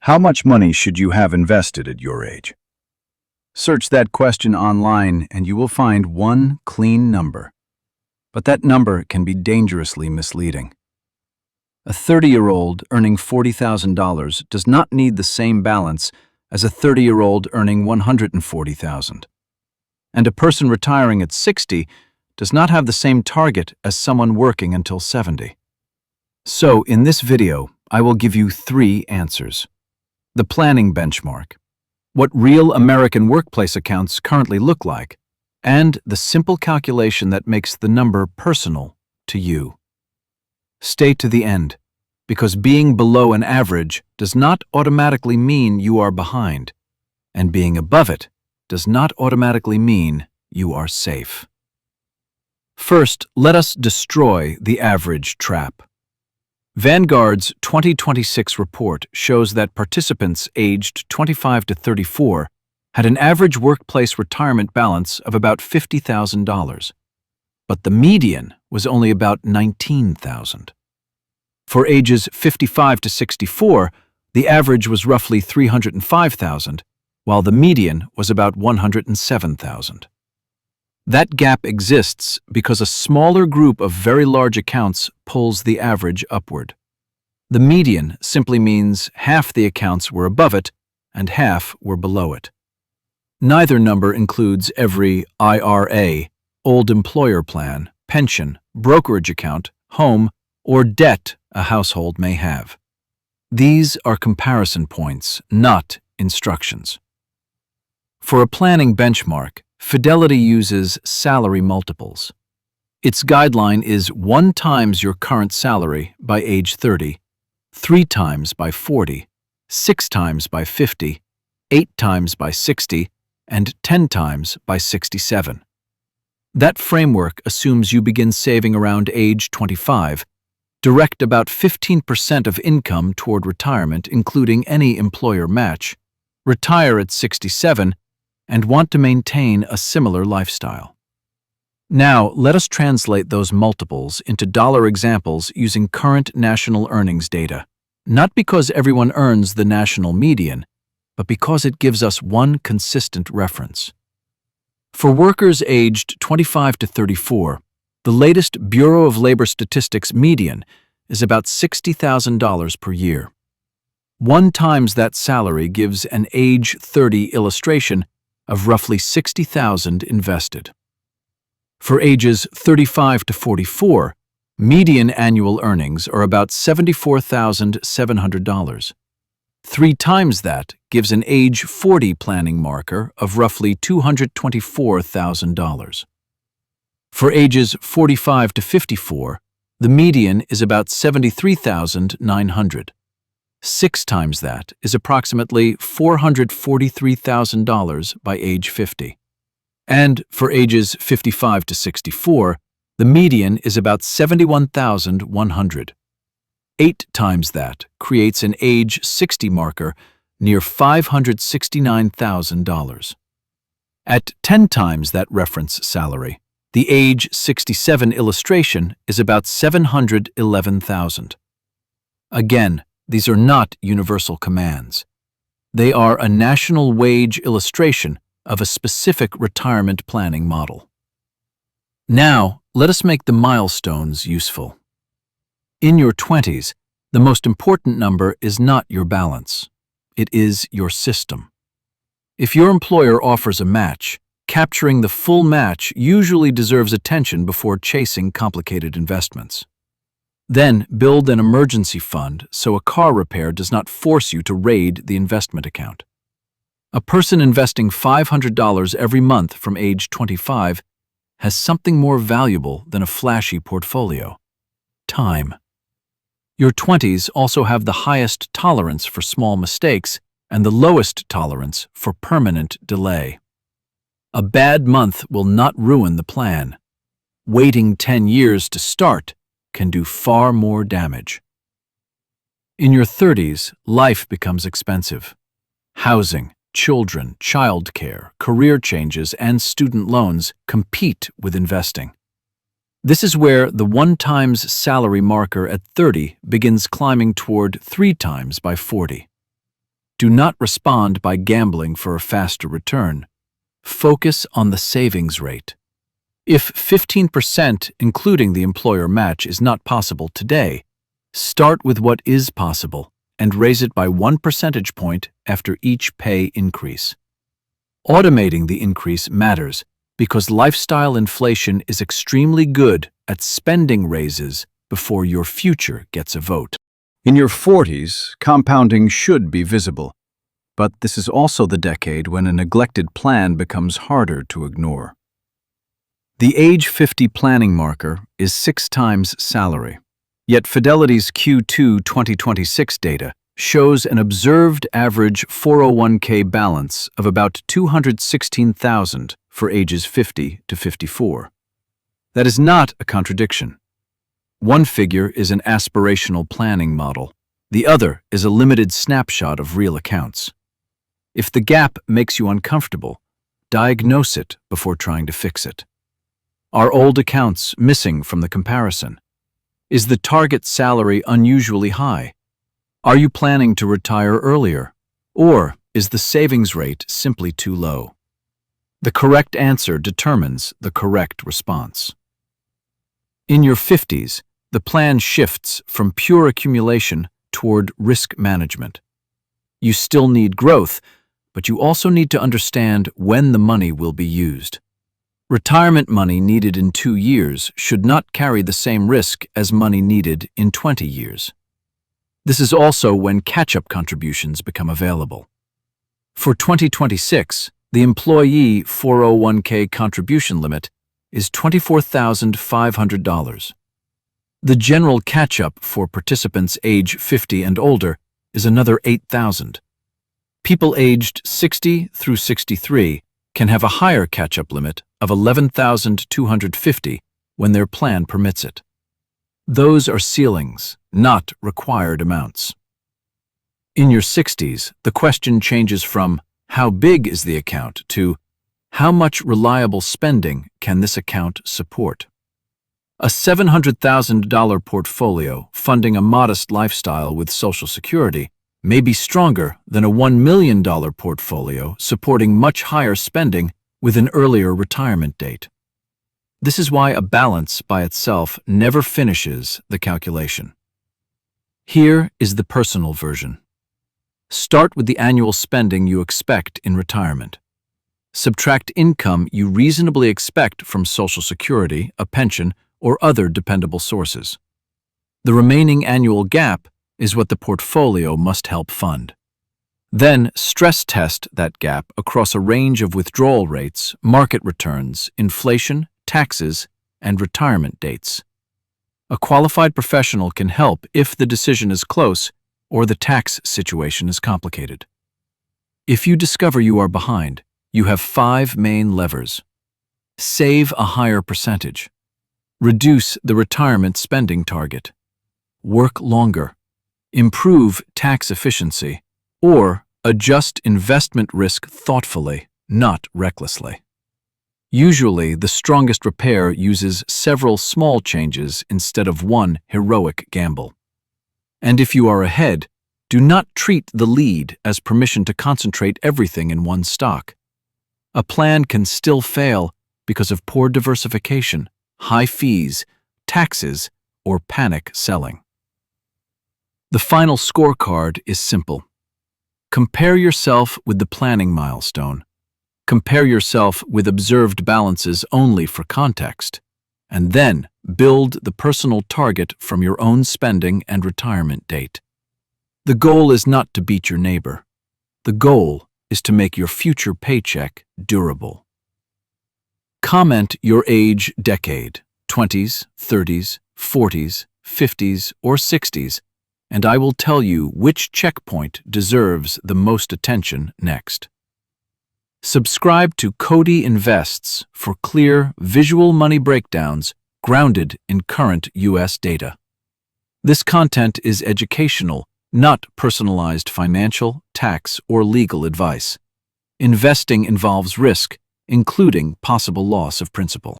How much money should you have invested at your age? Search that question online and you will find one clean number. But that number can be dangerously misleading. A 30-year-old earning $40,000 does not need the same balance as a 30-year-old earning $140,000. And a person retiring at 60 does not have the same target as someone working until 70. So, in this video, I will give you 3 answers. The planning benchmark, what real American workplace accounts currently look like, and the simple calculation that makes the number personal to you. Stay to the end, because being below an average does not automatically mean you are behind, and being above it does not automatically mean you are safe. First, let us destroy the average trap. Vanguard's 2026 report shows that participants aged 25 to 34 had an average workplace retirement balance of about $50,000, but the median was only about $19,000. For ages 55 to 64, the average was roughly $305,000, while the median was about $107,000. That gap exists because a smaller group of very large accounts pulls the average upward. The median simply means half the accounts were above it and half were below it. Neither number includes every IRA, old employer plan, pension, brokerage account, home, or debt a household may have. These are comparison points, not instructions. For a planning benchmark, Fidelity uses salary multiples. Its guideline is 1 times your current salary by age 30, 3 times by 40, 6 times by 50, 8 times by 60, and 10 times by 67. That framework assumes you begin saving around age 25, direct about 15% of income toward retirement, including any employer match, retire at 67, and want to maintain a similar lifestyle. Now, let us translate those multiples into dollar examples using current national earnings data, not because everyone earns the national median, but because it gives us one consistent reference. For workers aged 25 to 34, the latest Bureau of Labor Statistics median is about $60,000 per year. 1 times that salary gives an age 30 illustration of roughly $60,000 invested. For ages 35 to 44, median annual earnings are about $74,700. 3 times that gives an age 40 planning marker of roughly $224,000. For ages 45 to 54, the median is about $73,900. 6 times that is approximately $443,000 by age 50. And for ages 55 to 64, the median is about $71,100. 8 times that creates an age 60 marker near $569,000. At 10 times that reference salary, the age 67 illustration is about $711,000. Again, these are not universal commands. They are a national wage illustration of a specific retirement planning model. Now, let us make the milestones useful. In your 20s, the most important number is not your balance. It is your system. If your employer offers a match, capturing the full match usually deserves attention before chasing complicated investments. Then, build an emergency fund so a car repair does not force you to raid the investment account. A person investing $500 every month from age 25 has something more valuable than a flashy portfolio: time. Your 20s also have the highest tolerance for small mistakes and the lowest tolerance for permanent delay. A bad month will not ruin the plan. Waiting 10 years to start can do far more damage. In your 30s, life becomes expensive. Housing, children, childcare, career changes, and student loans compete with investing. This is where the 1 times salary marker at 30 begins climbing toward 3 times by 40. Do not respond by gambling for a faster return. Focus on the savings rate. If 15%, including the employer match, is not possible today, start with what is possible and raise it by 1 percentage point after each pay increase. Automating the increase matters because lifestyle inflation is extremely good at spending raises before your future gets a vote. In your 40s, compounding should be visible, but this is also the decade when a neglected plan becomes harder to ignore. The age 50 planning marker is 6 times salary, yet Fidelity's Q2 2026 data shows an observed average 401k balance of about $216,000 for ages 50 to 54. That is not a contradiction. One figure is an aspirational planning model. The other is a limited snapshot of real accounts. If the gap makes you uncomfortable, diagnose it before trying to fix it. Are old accounts missing from the comparison? Is the target salary unusually high? Are you planning to retire earlier? Or is the savings rate simply too low? The correct answer determines the correct response. In your 50s, the plan shifts from pure accumulation toward risk management. You still need growth, but you also need to understand when the money will be used. Retirement money needed in 2 years should not carry the same risk as money needed in 20 years. This is also when catch-up contributions become available. For 2026, the employee 401k contribution limit is $24,500. The general catch-up for participants age 50 and older is another $8,000. People aged 60 through 63 can have a higher catch-up limit of $11,250 when their plan permits it. Those are ceilings, not required amounts. In your 60s, the question changes from how big is the account to how much reliable spending can this account support? A $700,000 portfolio funding a modest lifestyle with Social Security may be stronger than a $1 million portfolio supporting much higher spending with an earlier retirement date. This is why a balance by itself never finishes the calculation. Here is the personal version. Start with the annual spending you expect in retirement. Subtract income you reasonably expect from Social Security, a pension, or other dependable sources. The remaining annual gap is what the portfolio must help fund. Then stress test that gap across a range of withdrawal rates, market returns, inflation, taxes, and retirement dates. A qualified professional can help if the decision is close or the tax situation is complicated. If you discover you are behind, you have 5 main levers. Save a higher percentage. Reduce the retirement spending target. Work longer. Improve tax efficiency. Or adjust investment risk thoughtfully, not recklessly. Usually, the strongest repair uses several small changes instead of one heroic gamble. And if you are ahead, do not treat the lead as permission to concentrate everything in one stock. A plan can still fail because of poor diversification, high fees, taxes, or panic selling. The final scorecard is simple. Compare yourself with the planning milestone. Compare yourself with observed balances only for context, and then build the personal target from your own spending and retirement date. The goal is not to beat your neighbor. The goal is to make your future paycheck durable. Comment your age decade, 20s, 30s, 40s, 50s, or 60s, and I will tell you which checkpoint deserves the most attention next. Subscribe to Cody Invests for clear, visual money breakdowns grounded in current U.S. data. This content is educational, not personalized financial, tax, or legal advice. Investing involves risk, including possible loss of principal.